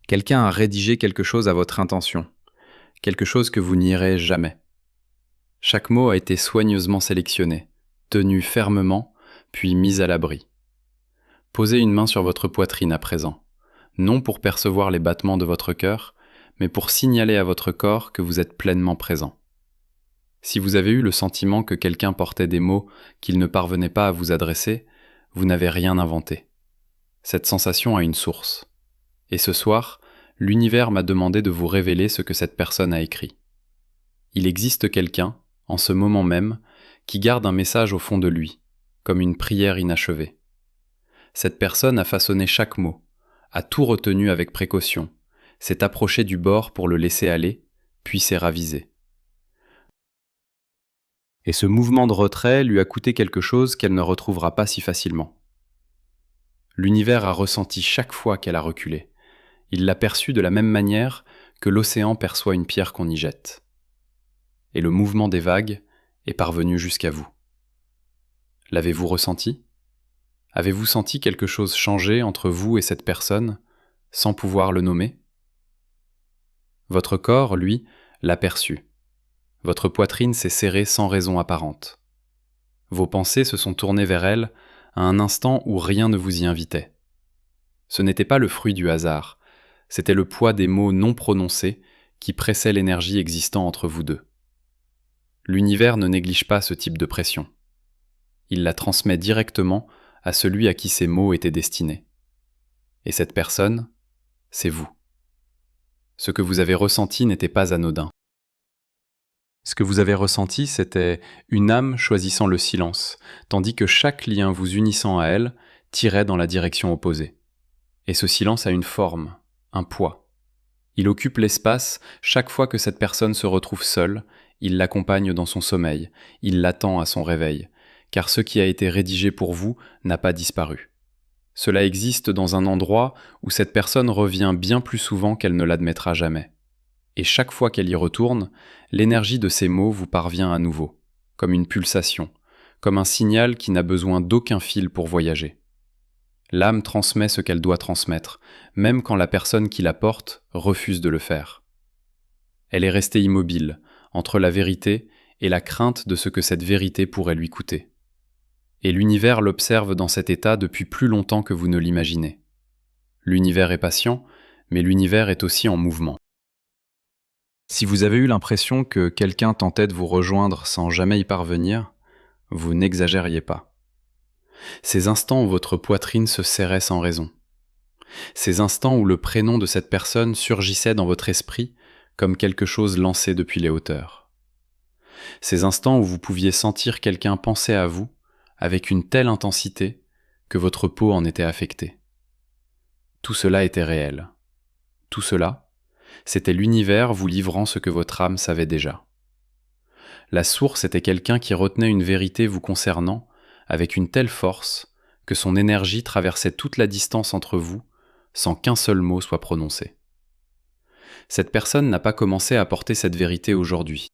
Quelqu'un a rédigé quelque chose à votre intention, quelque chose que vous n'irez jamais. Chaque mot a été soigneusement sélectionné, tenu fermement, puis mis à l'abri. Posez une main sur votre poitrine à présent, non pour percevoir les battements de votre cœur, mais pour signaler à votre corps que vous êtes pleinement présent. Si vous avez eu le sentiment que quelqu'un portait des mots qu'il ne parvenait pas à vous adresser, vous n'avez rien inventé. Cette sensation a une source. Et ce soir, l'univers m'a demandé de vous révéler ce que cette personne a écrit. Il existe quelqu'un, en ce moment même, qui garde un message au fond de lui, comme une prière inachevée. Cette personne a façonné chaque mot, a tout retenu avec précaution, s'est approchée du bord pour le laisser aller, puis s'est ravisée. Et ce mouvement de retrait lui a coûté quelque chose qu'elle ne retrouvera pas si facilement. L'univers a ressenti chaque fois qu'elle a reculé. Il l'a perçue de la même manière que l'océan perçoit une pierre qu'on y jette. Et le mouvement des vagues est parvenu jusqu'à vous. L'avez-vous ressenti ? Avez-vous senti quelque chose changer entre vous et cette personne, sans pouvoir le nommer ? Votre corps, lui, l'a perçu. Votre poitrine s'est serrée sans raison apparente. Vos pensées se sont tournées vers elle à un instant où rien ne vous y invitait. Ce n'était pas le fruit du hasard, c'était le poids des mots non prononcés qui pressaient l'énergie existant entre vous deux. L'univers ne néglige pas ce type de pression. Il la transmet directement à celui à qui ces mots étaient destinés. Et cette personne, c'est vous. Ce que vous avez ressenti n'était pas anodin. Ce que vous avez ressenti, c'était une âme choisissant le silence, tandis que chaque lien vous unissant à elle tirait dans la direction opposée. Et ce silence a une forme, un poids. Il occupe l'espace chaque fois que cette personne se retrouve seule, il l'accompagne dans son sommeil, il l'attend à son réveil, car ce qui a été rédigé pour vous n'a pas disparu. Cela existe dans un endroit où cette personne revient bien plus souvent qu'elle ne l'admettra jamais. Et chaque fois qu'elle y retourne, l'énergie de ces mots vous parvient à nouveau, comme une pulsation, comme un signal qui n'a besoin d'aucun fil pour voyager. L'âme transmet ce qu'elle doit transmettre, même quand la personne qui la porte refuse de le faire. Elle est restée immobile, entre la vérité et la crainte de ce que cette vérité pourrait lui coûter. Et l'univers l'observe dans cet état depuis plus longtemps que vous ne l'imaginez. L'univers est patient, mais l'univers est aussi en mouvement. Si vous avez eu l'impression que quelqu'un tentait de vous rejoindre sans jamais y parvenir, vous n'exagériez pas. Ces instants où votre poitrine se serrait sans raison. Ces instants où le prénom de cette personne surgissait dans votre esprit comme quelque chose lancé depuis les hauteurs. Ces instants où vous pouviez sentir quelqu'un penser à vous avec une telle intensité que votre peau en était affectée. Tout cela était réel. Tout cela, c'était l'univers vous livrant ce que votre âme savait déjà. La source était quelqu'un qui retenait une vérité vous concernant avec une telle force que son énergie traversait toute la distance entre vous sans qu'un seul mot soit prononcé. Cette personne n'a pas commencé à porter cette vérité aujourd'hui.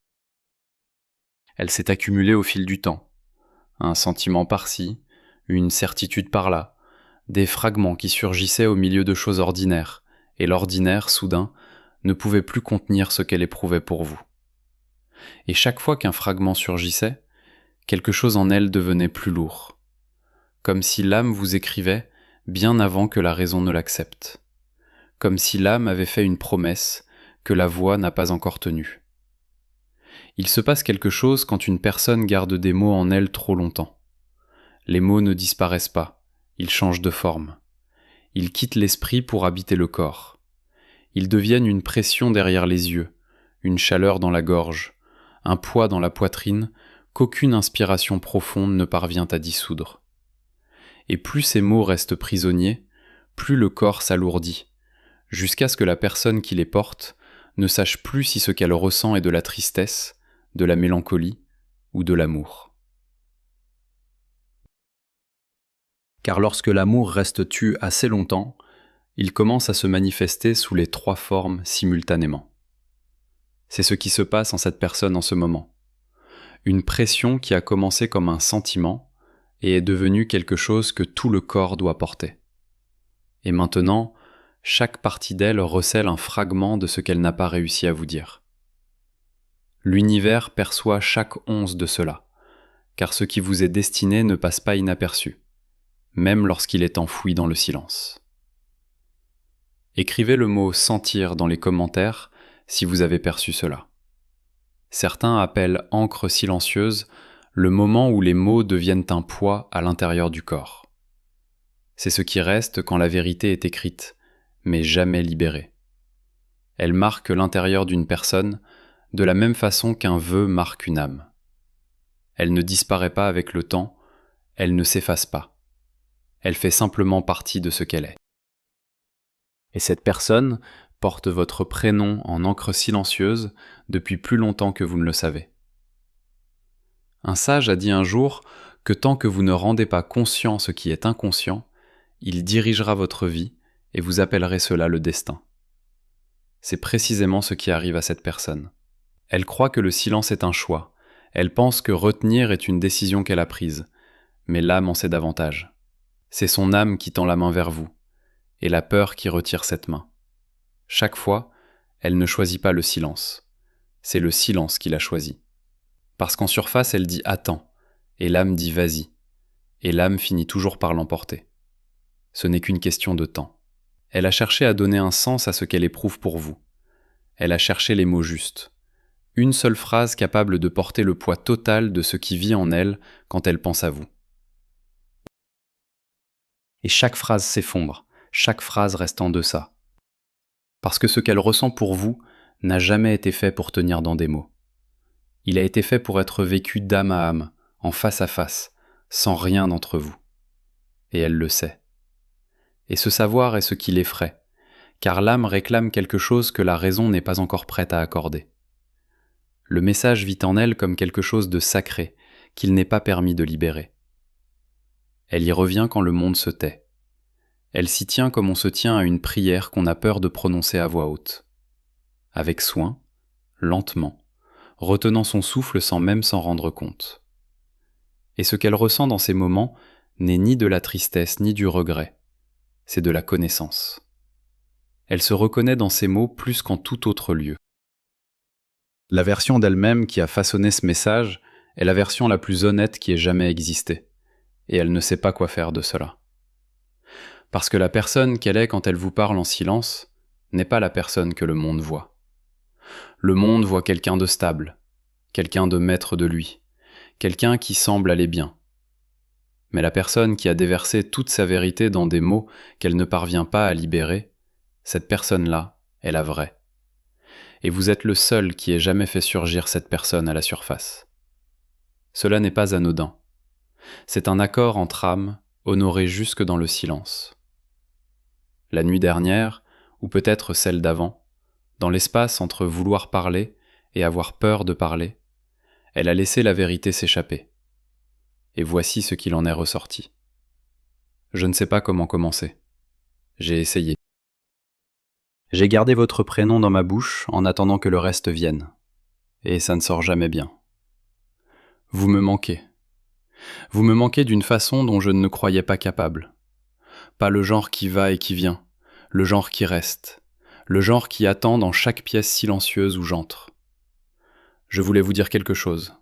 Elle s'est accumulée au fil du temps. Un sentiment par-ci, une certitude par-là, des fragments qui surgissaient au milieu de choses ordinaires, et l'ordinaire, soudain, ne pouvait plus contenir ce qu'elle éprouvait pour vous. Et chaque fois qu'un fragment surgissait, quelque chose en elle devenait plus lourd, comme si l'âme vous écrivait bien avant que la raison ne l'accepte, comme si l'âme avait fait une promesse que la voix n'a pas encore tenue. Il se passe quelque chose quand une personne garde des mots en elle trop longtemps. Les mots ne disparaissent pas, ils changent de forme. Ils quittent l'esprit pour habiter le corps. Ils deviennent une pression derrière les yeux, une chaleur dans la gorge, un poids dans la poitrine qu'aucune inspiration profonde ne parvient à dissoudre. Et plus ces mots restent prisonniers, plus le corps s'alourdit, jusqu'à ce que la personne qui les porte ne sache plus si ce qu'elle ressent est de la tristesse, de la mélancolie ou de l'amour. Car lorsque l'amour reste tu assez longtemps, il commence à se manifester sous les 3 formes simultanément. C'est ce qui se passe en cette personne en ce moment. Une pression qui a commencé comme un sentiment et est devenue quelque chose que tout le corps doit porter. Et maintenant, chaque partie d'elle recèle un fragment de ce qu'elle n'a pas réussi à vous dire. L'univers perçoit chaque once de cela, car ce qui vous est destiné ne passe pas inaperçu, même lorsqu'il est enfoui dans le silence. Écrivez le mot « sentir » dans les commentaires si vous avez perçu cela. Certains appellent encre silencieuse le moment où les mots deviennent un poids à l'intérieur du corps. C'est ce qui reste quand la vérité est écrite, mais jamais libérée. Elle marque l'intérieur d'une personne de la même façon qu'un vœu marque une âme. Elle ne disparaît pas avec le temps, elle ne s'efface pas. Elle fait simplement partie de ce qu'elle est. Et cette personne porte votre prénom en encre silencieuse depuis plus longtemps que vous ne le savez. Un sage a dit un jour que tant que vous ne rendez pas conscient ce qui est inconscient, il dirigera votre vie et vous appellerez cela le destin. C'est précisément ce qui arrive à cette personne. Elle croit que le silence est un choix. Elle pense que retenir est une décision qu'elle a prise, mais l'âme en sait davantage. C'est son âme qui tend la main vers vous, et la peur qui retire cette main. Chaque fois, elle ne choisit pas le silence. C'est le silence qui l'a choisi. Parce qu'en surface, elle dit « attends », et l'âme dit « vas-y », et l'âme finit toujours par l'emporter. Ce n'est qu'une question de temps. Elle a cherché à donner un sens à ce qu'elle éprouve pour vous. Elle a cherché les mots justes. Une seule phrase capable de porter le poids total de ce qui vit en elle quand elle pense à vous. Et chaque phrase s'effondre, chaque phrase reste en deçà. Parce que ce qu'elle ressent pour vous n'a jamais été fait pour tenir dans des mots. Il a été fait pour être vécu d'âme à âme, en face à face, sans rien d'entre vous. Et elle le sait. Et ce savoir est ce qui l'effraie, car l'âme réclame quelque chose que la raison n'est pas encore prête à accorder. Le message vit en elle comme quelque chose de sacré, qu'il n'est pas permis de libérer. Elle y revient quand le monde se tait. Elle s'y tient comme on se tient à une prière qu'on a peur de prononcer à voix haute. Avec soin, lentement, retenant son souffle sans même s'en rendre compte. Et ce qu'elle ressent dans ces moments n'est ni de la tristesse ni du regret, c'est de la connaissance. Elle se reconnaît dans ces mots plus qu'en tout autre lieu. La version d'elle-même qui a façonné ce message est la version la plus honnête qui ait jamais existé, et elle ne sait pas quoi faire de cela. Parce que la personne qu'elle est quand elle vous parle en silence n'est pas la personne que le monde voit. Le monde voit quelqu'un de stable, quelqu'un de maître de lui, quelqu'un qui semble aller bien. Mais la personne qui a déversé toute sa vérité dans des mots qu'elle ne parvient pas à libérer, cette personne-là est la vraie. Et vous êtes le seul qui ait jamais fait surgir cette personne à la surface. Cela n'est pas anodin. C'est un accord entre âmes, honoré jusque dans le silence. La nuit dernière, ou peut-être celle d'avant, dans l'espace entre vouloir parler et avoir peur de parler, elle a laissé la vérité s'échapper. Et voici ce qu'il en est ressorti. Je ne sais pas comment commencer. J'ai essayé. J'ai gardé votre prénom dans ma bouche en attendant que le reste vienne. Et ça ne sort jamais bien. Vous me manquez. Vous me manquez d'une façon dont je ne croyais pas capable. Pas le genre qui va et qui vient, le genre qui reste, le genre qui attend dans chaque pièce silencieuse où j'entre. Je voulais vous dire quelque chose.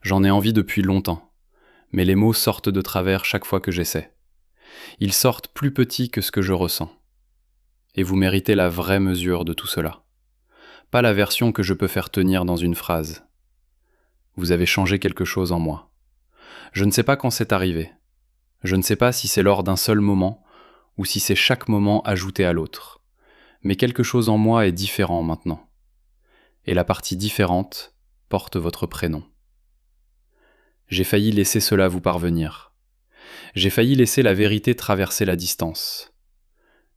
J'en ai envie depuis longtemps, mais les mots sortent de travers chaque fois que j'essaie. Ils sortent plus petits que ce que je ressens. Et vous méritez la vraie mesure de tout cela. Pas la version que je peux faire tenir dans une phrase. Vous avez changé quelque chose en moi. Je ne sais pas quand c'est arrivé. Je ne sais pas si c'est lors d'un seul moment ou si c'est chaque moment ajouté à l'autre. Mais quelque chose en moi est différent maintenant. Et la partie différente porte votre prénom. J'ai failli laisser cela vous parvenir. J'ai failli laisser la vérité traverser la distance.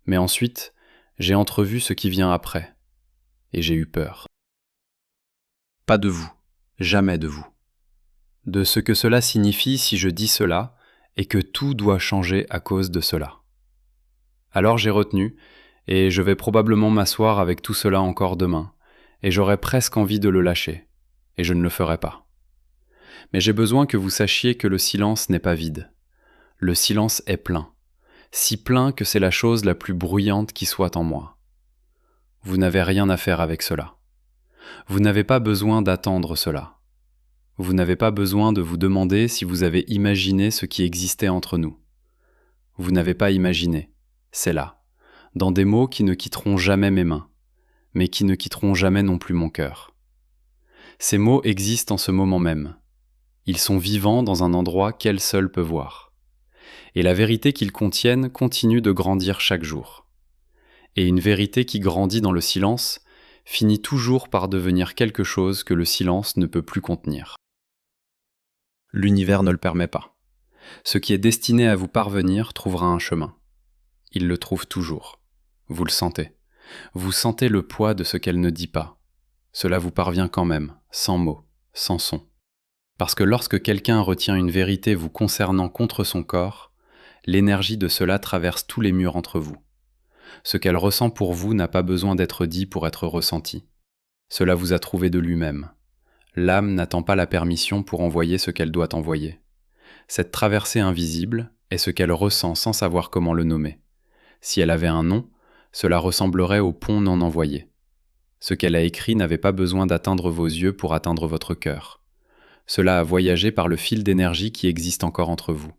Mais ensuite, j'ai entrevu ce qui vient après, et j'ai eu peur. Pas de vous, jamais de vous. De ce que cela signifie si je dis cela, et que tout doit changer à cause de cela. Alors j'ai retenu, et je vais probablement m'asseoir avec tout cela encore demain, et j'aurais presque envie de le lâcher, et je ne le ferai pas. Mais j'ai besoin que vous sachiez que le silence n'est pas vide. Le silence est plein. si plein que c'est la chose la plus bruyante qui soit en moi. Vous n'avez rien à faire avec cela. Vous n'avez pas besoin d'attendre cela. Vous n'avez pas besoin de vous demander si vous avez imaginé ce qui existait entre nous. Vous n'avez pas imaginé, c'est là, dans des mots qui ne quitteront jamais mes mains, mais qui ne quitteront jamais non plus mon cœur. Ces mots existent en ce moment même. Ils sont vivants dans un endroit qu'elle seule peut voir. Et la vérité qu'ils contiennent continue de grandir chaque jour. Et une vérité qui grandit dans le silence finit toujours par devenir quelque chose que le silence ne peut plus contenir. L'univers ne le permet pas. Ce qui est destiné à vous parvenir trouvera un chemin. Il le trouve toujours. Vous le sentez. Vous sentez le poids de ce qu'elle ne dit pas. Cela vous parvient quand même, sans mots, sans son. Parce que lorsque quelqu'un retient une vérité vous concernant contre son corps, l'énergie de cela traverse tous les murs entre vous. Ce qu'elle ressent pour vous n'a pas besoin d'être dit pour être ressenti. Cela vous a trouvé de lui-même. L'âme n'attend pas la permission pour envoyer ce qu'elle doit envoyer. Cette traversée invisible est ce qu'elle ressent sans savoir comment le nommer. Si elle avait un nom, cela ressemblerait au pont non envoyé. Ce qu'elle a écrit n'avait pas besoin d'atteindre vos yeux pour atteindre votre cœur. Cela a voyagé par le fil d'énergie qui existe encore entre vous.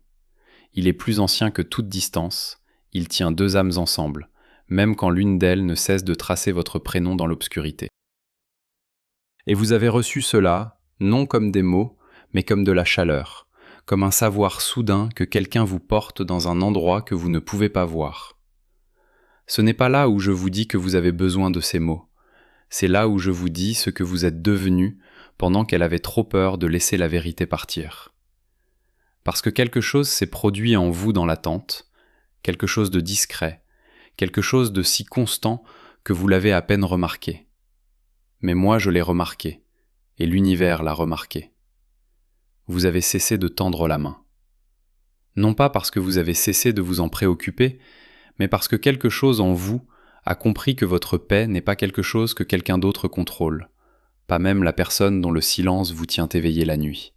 Il est plus ancien que toute distance, il tient deux âmes ensemble, même quand l'une d'elles ne cesse de tracer votre prénom dans l'obscurité. Et vous avez reçu cela, non comme des mots, mais comme de la chaleur, comme un savoir soudain que quelqu'un vous porte dans un endroit que vous ne pouvez pas voir. Ce n'est pas là où je vous dis que vous avez besoin de ces mots, c'est là où je vous dis ce que vous êtes devenu pendant qu'elle avait trop peur de laisser la vérité partir. Parce que quelque chose s'est produit en vous dans l'attente, quelque chose de discret, quelque chose de si constant que vous l'avez à peine remarqué. Mais moi je l'ai remarqué, et l'univers l'a remarqué. Vous avez cessé de tendre la main. Non pas parce que vous avez cessé de vous en préoccuper, mais parce que quelque chose en vous a compris que votre paix n'est pas quelque chose que quelqu'un d'autre contrôle, pas même la personne dont le silence vous tient éveillé la nuit.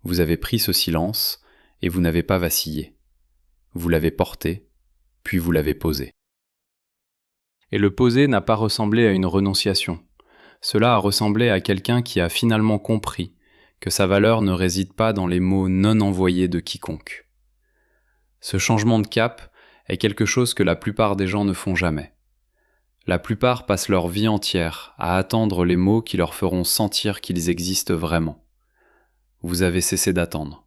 Vous avez pris ce silence, et vous n'avez pas vacillé. Vous l'avez porté, puis vous l'avez posé. Et le poser n'a pas ressemblé à une renonciation. Cela a ressemblé à quelqu'un qui a finalement compris que sa valeur ne réside pas dans les mots non envoyés de quiconque. Ce changement de cap est quelque chose que la plupart des gens ne font jamais. La plupart passent leur vie entière à attendre les mots qui leur feront sentir qu'ils existent vraiment. Vous avez cessé d'attendre.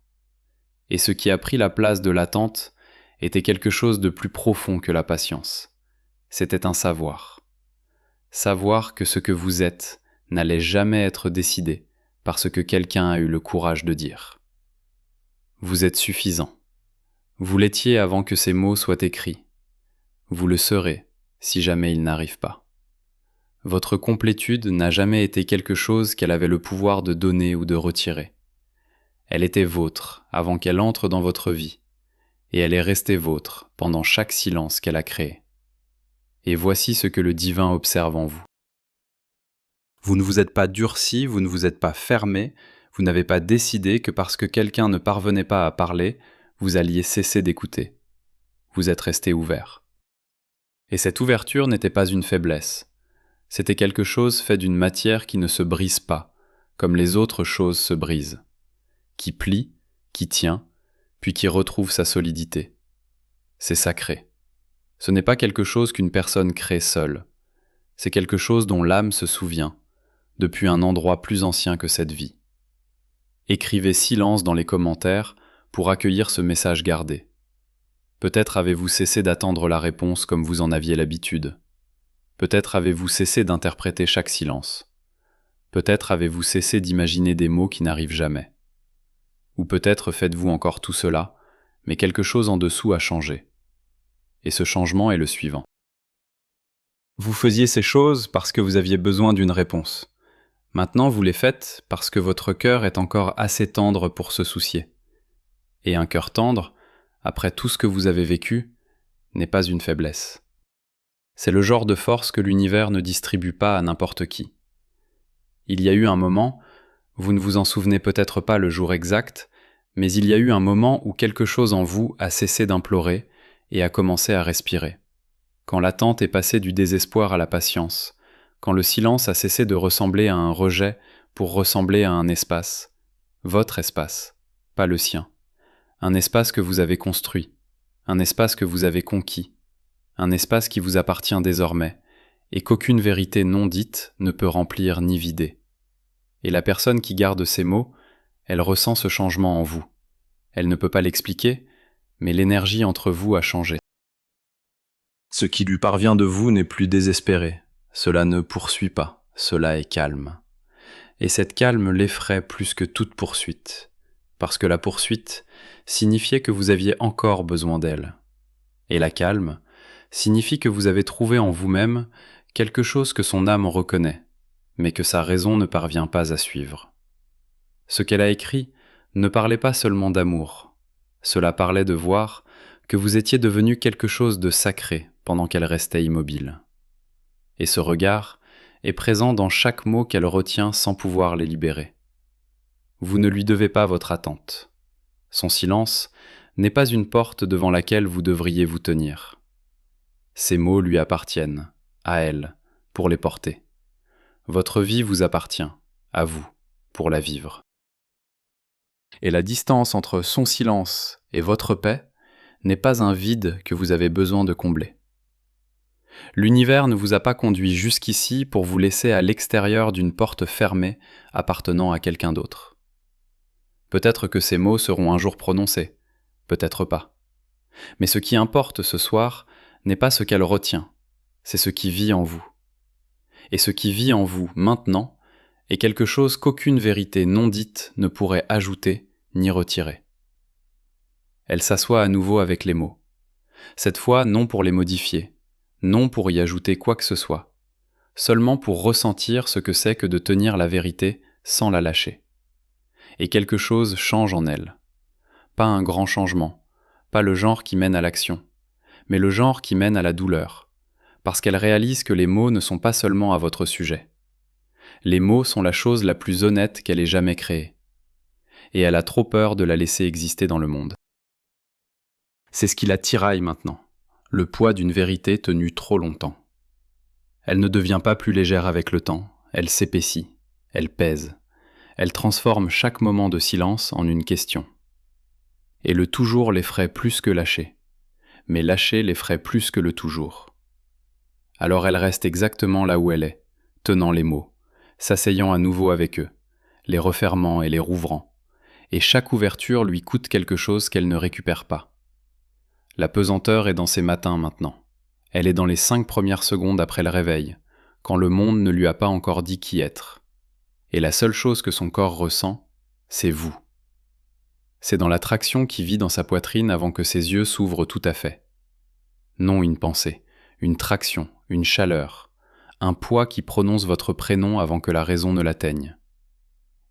Et ce qui a pris la place de l'attente était quelque chose de plus profond que la patience. C'était un savoir. Savoir que ce que vous êtes n'allait jamais être décidé parce que quelqu'un a eu le courage de dire. Vous êtes suffisant. Vous l'étiez avant que ces mots soient écrits. Vous le serez si jamais ils n'arrivent pas. Votre complétude n'a jamais été quelque chose qu'elle avait le pouvoir de donner ou de retirer. Elle était vôtre avant qu'elle entre dans votre vie, et elle est restée vôtre pendant chaque silence qu'elle a créé. Et voici ce que le divin observe en vous. Vous ne vous êtes pas durci, vous ne vous êtes pas fermé, vous n'avez pas décidé que parce que quelqu'un ne parvenait pas à parler, vous alliez cesser d'écouter. Vous êtes resté ouvert. Et cette ouverture n'était pas une faiblesse. C'était quelque chose fait d'une matière qui ne se brise pas, comme les autres choses se brisent, qui plie, qui tient, puis qui retrouve sa solidité. C'est sacré. Ce n'est pas quelque chose qu'une personne crée seule. C'est quelque chose dont l'âme se souvient, depuis un endroit plus ancien que cette vie. Écrivez silence dans les commentaires pour accueillir ce message gardé. Peut-être avez-vous cessé d'attendre la réponse comme vous en aviez l'habitude. Peut-être avez-vous cessé d'interpréter chaque silence. Peut-être avez-vous cessé d'imaginer des mots qui n'arrivent jamais. Ou peut-être faites-vous encore tout cela, mais quelque chose en dessous a changé. Et ce changement est le suivant. Vous faisiez ces choses parce que vous aviez besoin d'une réponse. Maintenant, vous les faites parce que votre cœur est encore assez tendre pour se soucier. Et un cœur tendre, après tout ce que vous avez vécu, n'est pas une faiblesse. C'est le genre de force que l'univers ne distribue pas à n'importe qui. Il y a eu un moment, vous ne vous en souvenez peut-être pas le jour exact, mais il y a eu un moment où quelque chose en vous a cessé d'implorer et a commencé à respirer. Quand l'attente est passée du désespoir à la patience, quand le silence a cessé de ressembler à un rejet pour ressembler à un espace, votre espace, pas le sien, un espace que vous avez construit, un espace que vous avez conquis, un espace qui vous appartient désormais, et qu'aucune vérité non dite ne peut remplir ni vider. Et la personne qui garde ces mots, elle ressent ce changement en vous. Elle ne peut pas l'expliquer, mais l'énergie entre vous a changé. Ce qui lui parvient de vous n'est plus désespéré, cela ne poursuit pas, cela est calme. Et cette calme l'effraie plus que toute poursuite, parce que la poursuite signifiait que vous aviez encore besoin d'elle. Et la calme signifie que vous avez trouvé en vous-même quelque chose que son âme reconnaît, mais que sa raison ne parvient pas à suivre. Ce qu'elle a écrit ne parlait pas seulement d'amour, cela parlait de voir que vous étiez devenu quelque chose de sacré pendant qu'elle restait immobile. Et ce regard est présent dans chaque mot qu'elle retient sans pouvoir les libérer. Vous ne lui devez pas votre attente. Son silence n'est pas une porte devant laquelle vous devriez vous tenir. Ces mots lui appartiennent, à elle, pour les porter. Votre vie vous appartient, à vous, pour la vivre. Et la distance entre son silence et votre paix n'est pas un vide que vous avez besoin de combler. L'univers ne vous a pas conduit jusqu'ici pour vous laisser à l'extérieur d'une porte fermée appartenant à quelqu'un d'autre. Peut-être que ces mots seront un jour prononcés, peut-être pas. Mais ce qui importe ce soir n'est pas ce qu'elle retient, c'est ce qui vit en vous. Et ce qui vit en vous maintenant est quelque chose qu'aucune vérité non dite ne pourrait ajouter ni retirer. Elle s'assoit à nouveau avec les mots. Cette fois, non pour les modifier, non pour y ajouter quoi que ce soit, seulement pour ressentir ce que c'est que de tenir la vérité sans la lâcher. Et quelque chose change en elle. Pas un grand changement, pas le genre qui mène à l'action, mais le genre qui mène à la douleur, parce qu'elle réalise que les mots ne sont pas seulement à votre sujet. Les mots sont la chose la plus honnête qu'elle ait jamais créée. Et elle a trop peur de la laisser exister dans le monde. C'est ce qui la tiraille maintenant, le poids d'une vérité tenue trop longtemps. Elle ne devient pas plus légère avec le temps, elle s'épaissit, elle pèse, elle transforme chaque moment de silence en une question. Et le toujours l'effraie plus que lâcher, mais lâcher l'effraie plus que le toujours. Alors elle reste exactement là où elle est, tenant les mots, s'asseyant à nouveau avec eux, les refermant et les rouvrant, et chaque ouverture lui coûte quelque chose qu'elle ne récupère pas. La pesanteur est dans ses matins maintenant. Elle est dans les 5 premières secondes après le réveil, quand le monde ne lui a pas encore dit qui être. Et la seule chose que son corps ressent, c'est vous. C'est dans la traction qui vit dans sa poitrine avant que ses yeux s'ouvrent tout à fait. Non une pensée, une traction, une chaleur, un poids qui prononce votre prénom avant que la raison ne l'atteigne.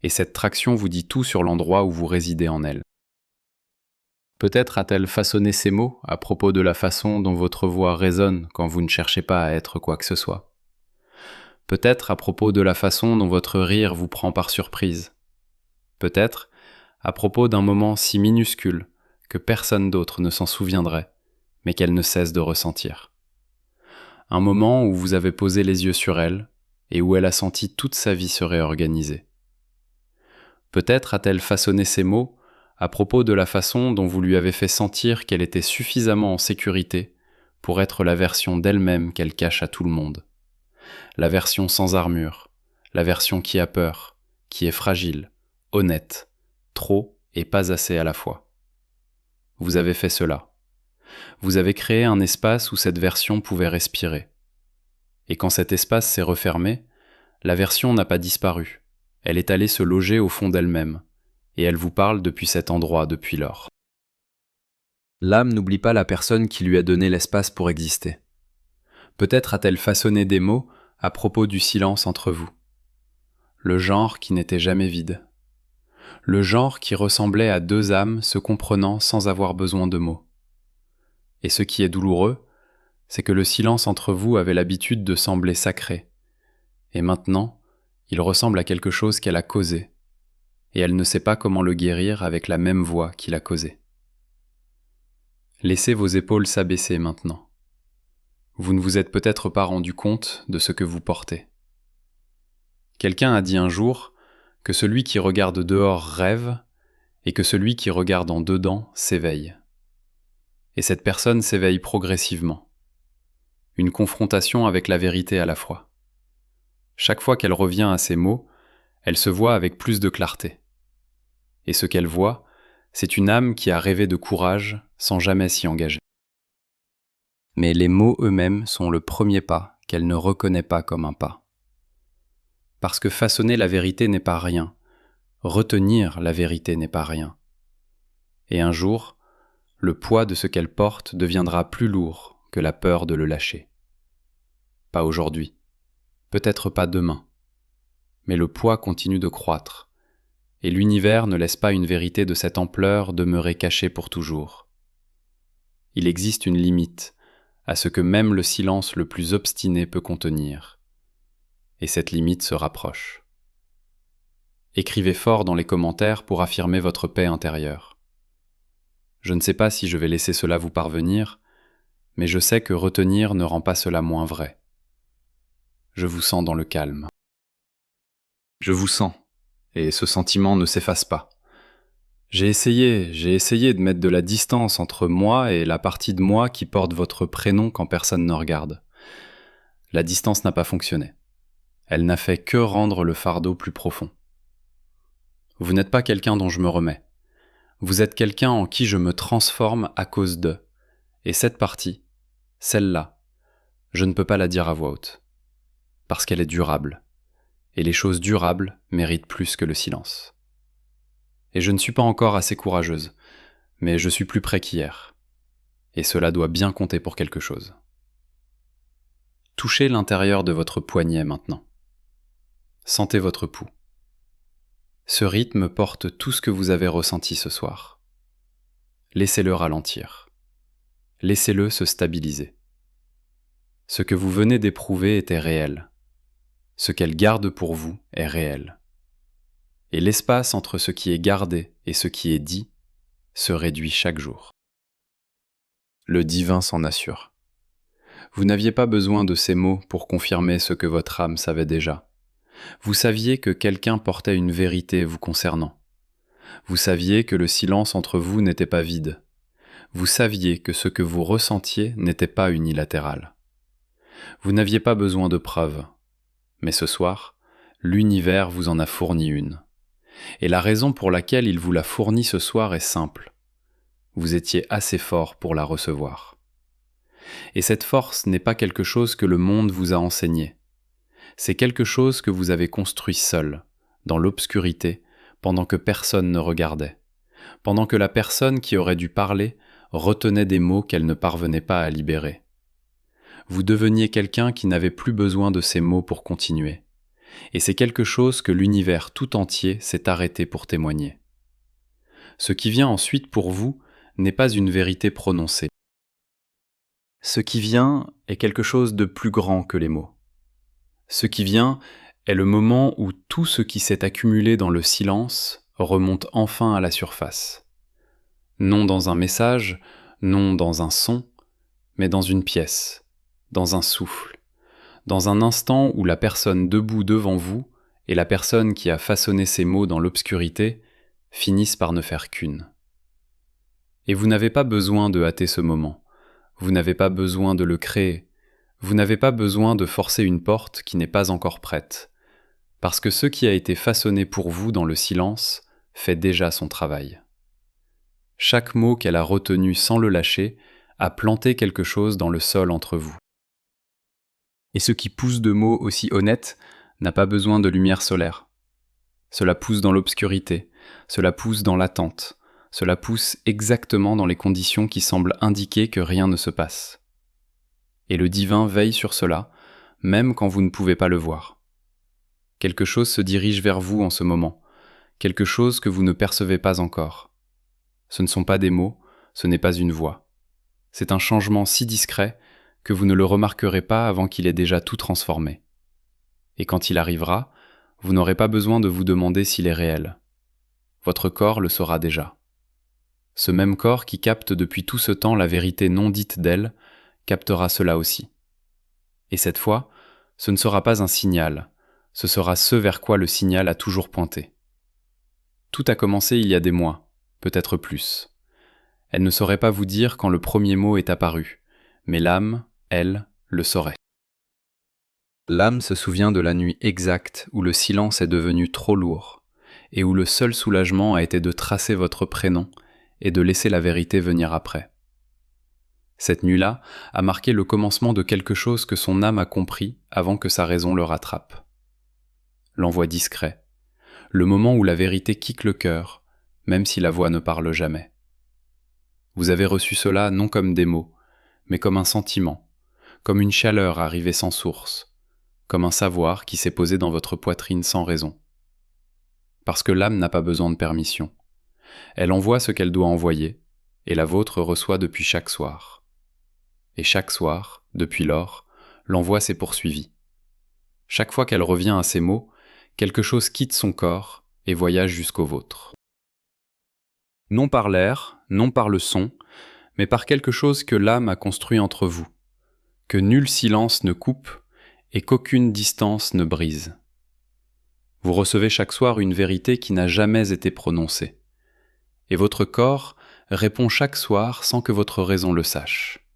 Et cette traction vous dit tout sur l'endroit où vous résidez en elle. Peut-être a-t-elle façonné ces mots à propos de la façon dont votre voix résonne quand vous ne cherchez pas à être quoi que ce soit. Peut-être à propos de la façon dont votre rire vous prend par surprise. Peut-être à propos d'un moment si minuscule que personne d'autre ne s'en souviendrait, mais qu'elle ne cesse de ressentir. Un moment où vous avez posé les yeux sur elle et où elle a senti toute sa vie se réorganiser. Peut-être a-t-elle façonné ces mots à propos de la façon dont vous lui avez fait sentir qu'elle était suffisamment en sécurité pour être la version d'elle-même qu'elle cache à tout le monde. La version sans armure, la version qui a peur, qui est fragile, honnête, trop et pas assez à la fois. Vous avez fait cela. Vous avez créé un espace où cette version pouvait respirer. Et quand cet espace s'est refermé, la version n'a pas disparu. Elle est allée se loger au fond d'elle-même, et elle vous parle depuis cet endroit depuis lors. L'âme n'oublie pas la personne qui lui a donné l'espace pour exister. Peut-être a-t-elle façonné des mots à propos du silence entre vous. Le genre qui n'était jamais vide. Le genre qui ressemblait à deux âmes se comprenant sans avoir besoin de mots. Et ce qui est douloureux, c'est que le silence entre vous avait l'habitude de sembler sacré. Et maintenant, il ressemble à quelque chose qu'elle a causé. Et elle ne sait pas comment le guérir avec la même voix qui l'a causé. Laissez vos épaules s'abaisser maintenant. Vous ne vous êtes peut-être pas rendu compte de ce que vous portez. Quelqu'un a dit un jour que celui qui regarde dehors rêve et que celui qui regarde en dedans s'éveille. Et cette personne s'éveille progressivement. Une confrontation avec la vérité à la fois. Chaque fois qu'elle revient à ces mots, elle se voit avec plus de clarté. Et ce qu'elle voit, c'est une âme qui a rêvé de courage sans jamais s'y engager. Mais les mots eux-mêmes sont le premier pas qu'elle ne reconnaît pas comme un pas. Parce que façonner la vérité n'est pas rien, retenir la vérité n'est pas rien. Et un jour, le poids de ce qu'elle porte deviendra plus lourd que la peur de le lâcher. Pas aujourd'hui, peut-être pas demain, mais le poids continue de croître, et l'univers ne laisse pas une vérité de cette ampleur demeurer cachée pour toujours. Il existe une limite à ce que même le silence le plus obstiné peut contenir, et cette limite se rapproche. Écrivez fort dans les commentaires pour affirmer votre paix intérieure. Je ne sais pas si je vais laisser cela vous parvenir, mais je sais que retenir ne rend pas cela moins vrai. Je vous sens dans le calme. Je vous sens, et ce sentiment ne s'efface pas. J'ai essayé de mettre de la distance entre moi et la partie de moi qui porte votre prénom quand personne ne regarde. La distance n'a pas fonctionné. Elle n'a fait que rendre le fardeau plus profond. Vous n'êtes pas quelqu'un dont je me remets. Vous êtes quelqu'un en qui je me transforme à cause de. Et cette partie, celle-là, je ne peux pas la dire à voix haute. Parce qu'elle est durable. Et les choses durables méritent plus que le silence. Et je ne suis pas encore assez courageuse, mais je suis plus près qu'hier. Et cela doit bien compter pour quelque chose. Touchez l'intérieur de votre poignet maintenant. Sentez votre pouls. Ce rythme porte tout ce que vous avez ressenti ce soir. Laissez-le ralentir. Laissez-le se stabiliser. Ce que vous venez d'éprouver était réel. Ce qu'elle garde pour vous est réel. Et l'espace entre ce qui est gardé et ce qui est dit se réduit chaque jour. Le divin s'en assure. Vous n'aviez pas besoin de ces mots pour confirmer ce que votre âme savait déjà. Vous saviez que quelqu'un portait une vérité vous concernant. Vous saviez que le silence entre vous n'était pas vide. Vous saviez que ce que vous ressentiez n'était pas unilatéral. Vous n'aviez pas besoin de preuves. Mais ce soir, l'univers vous en a fourni une. Et la raison pour laquelle il vous l'a fournie ce soir est simple. Vous étiez assez fort pour la recevoir. Et cette force n'est pas quelque chose que le monde vous a enseigné. C'est quelque chose que vous avez construit seul, dans l'obscurité, pendant que personne ne regardait, pendant que la personne qui aurait dû parler retenait des mots qu'elle ne parvenait pas à libérer. Vous deveniez quelqu'un qui n'avait plus besoin de ces mots pour continuer. Et c'est quelque chose que l'univers tout entier s'est arrêté pour témoigner. Ce qui vient ensuite pour vous n'est pas une vérité prononcée. Ce qui vient est quelque chose de plus grand que les mots. Ce qui vient est le moment où tout ce qui s'est accumulé dans le silence remonte enfin à la surface. Non dans un message, non dans un son, mais dans une pièce, dans un souffle, dans un instant où la personne debout devant vous et la personne qui a façonné ces mots dans l'obscurité finissent par ne faire qu'une. Et vous n'avez pas besoin de hâter ce moment, vous n'avez pas besoin de le créer, vous n'avez pas besoin de forcer une porte qui n'est pas encore prête, parce que ce qui a été façonné pour vous dans le silence fait déjà son travail. Chaque mot qu'elle a retenu sans le lâcher a planté quelque chose dans le sol entre vous. Et ce qui pousse de mots aussi honnêtes n'a pas besoin de lumière solaire. Cela pousse dans l'obscurité, cela pousse dans l'attente, cela pousse exactement dans les conditions qui semblent indiquer que rien ne se passe. Et le divin veille sur cela, même quand vous ne pouvez pas le voir. Quelque chose se dirige vers vous en ce moment, quelque chose que vous ne percevez pas encore. Ce ne sont pas des mots, ce n'est pas une voix. C'est un changement si discret que vous ne le remarquerez pas avant qu'il ait déjà tout transformé. Et quand il arrivera, vous n'aurez pas besoin de vous demander s'il est réel. Votre corps le saura déjà. Ce même corps qui capte depuis tout ce temps la vérité non dite d'elle, captera cela aussi. Et cette fois, ce ne sera pas un signal, ce sera ce vers quoi le signal a toujours pointé. Tout a commencé il y a des mois, peut-être plus. Elle ne saurait pas vous dire quand le premier mot est apparu, mais l'âme, elle, le saurait. L'âme se souvient de la nuit exacte où le silence est devenu trop lourd, et où le seul soulagement a été de tracer votre prénom et de laisser la vérité venir après. Cette nuit-là a marqué le commencement de quelque chose que son âme a compris avant que sa raison le rattrape. L'envoi discret, le moment où la vérité quitte le cœur, même si la voix ne parle jamais. Vous avez reçu cela non comme des mots, mais comme un sentiment, comme une chaleur arrivée sans source, comme un savoir qui s'est posé dans votre poitrine sans raison. Parce que l'âme n'a pas besoin de permission. Elle envoie ce qu'elle doit envoyer, et la vôtre reçoit depuis chaque soir. Et chaque soir, depuis lors, l'envoi s'est poursuivi. Chaque fois qu'elle revient à ces mots, quelque chose quitte son corps et voyage jusqu'au vôtre. Non par l'air, non par le son, mais par quelque chose que l'âme a construit entre vous, que nul silence ne coupe et qu'aucune distance ne brise. Vous recevez chaque soir une vérité qui n'a jamais été prononcée, et votre corps répond chaque soir sans que votre raison le sache.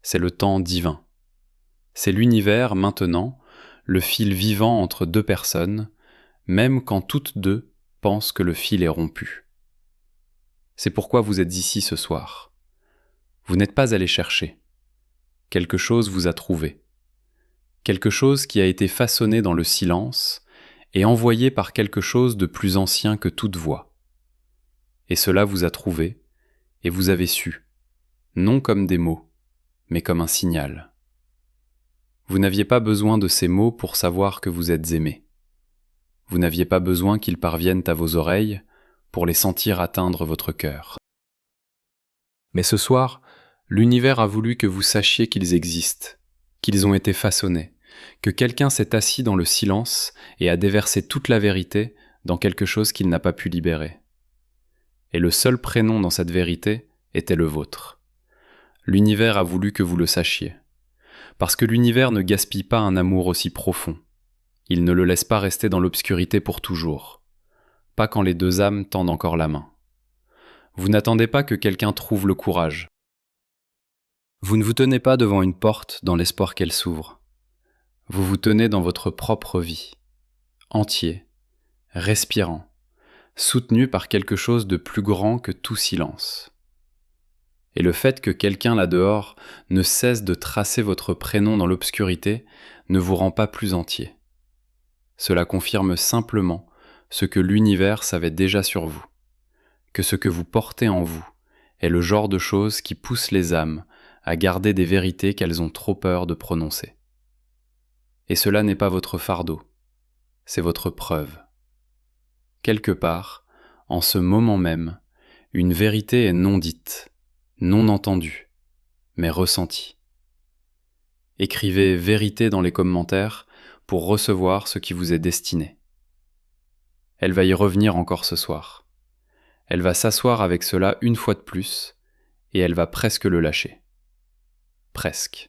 C'est le temps divin. C'est l'univers maintenant, le fil vivant entre deux personnes, même quand toutes deux pensent que le fil est rompu. C'est pourquoi vous êtes ici ce soir. Vous n'êtes pas allé chercher. Quelque chose vous a trouvé. Quelque chose qui a été façonné dans le silence et envoyé par quelque chose de plus ancien que toute voix. Et cela vous a trouvé, et vous avez su, non comme des mots, mais comme un signal. Vous n'aviez pas besoin de ces mots pour savoir que vous êtes aimé. Vous n'aviez pas besoin qu'ils parviennent à vos oreilles pour les sentir atteindre votre cœur. Mais ce soir, l'univers a voulu que vous sachiez qu'ils existent, qu'ils ont été façonnés, que quelqu'un s'est assis dans le silence et a déversé toute la vérité dans quelque chose qu'il n'a pas pu libérer. Et le seul prénom dans cette vérité était le vôtre. L'univers a voulu que vous le sachiez. Parce que l'univers ne gaspille pas un amour aussi profond. Il ne le laisse pas rester dans l'obscurité pour toujours. Pas quand les deux âmes tendent encore la main. Vous n'attendez pas que quelqu'un trouve le courage. Vous ne vous tenez pas devant une porte dans l'espoir qu'elle s'ouvre. Vous vous tenez dans votre propre vie, entier, respirant, soutenu par quelque chose de plus grand que tout silence. Et le fait que quelqu'un là-dehors ne cesse de tracer votre prénom dans l'obscurité ne vous rend pas plus entier. Cela confirme simplement ce que l'univers savait déjà sur vous, que ce que vous portez en vous est le genre de choses qui pousse les âmes à garder des vérités qu'elles ont trop peur de prononcer. Et cela n'est pas votre fardeau, c'est votre preuve. Quelque part, en ce moment même, une vérité est non dite, non entendue, mais ressentie. Écrivez vérité dans les commentaires pour recevoir ce qui vous est destiné. Elle va y revenir encore ce soir. Elle va s'asseoir avec cela une fois de plus, et elle va presque le lâcher. Presque.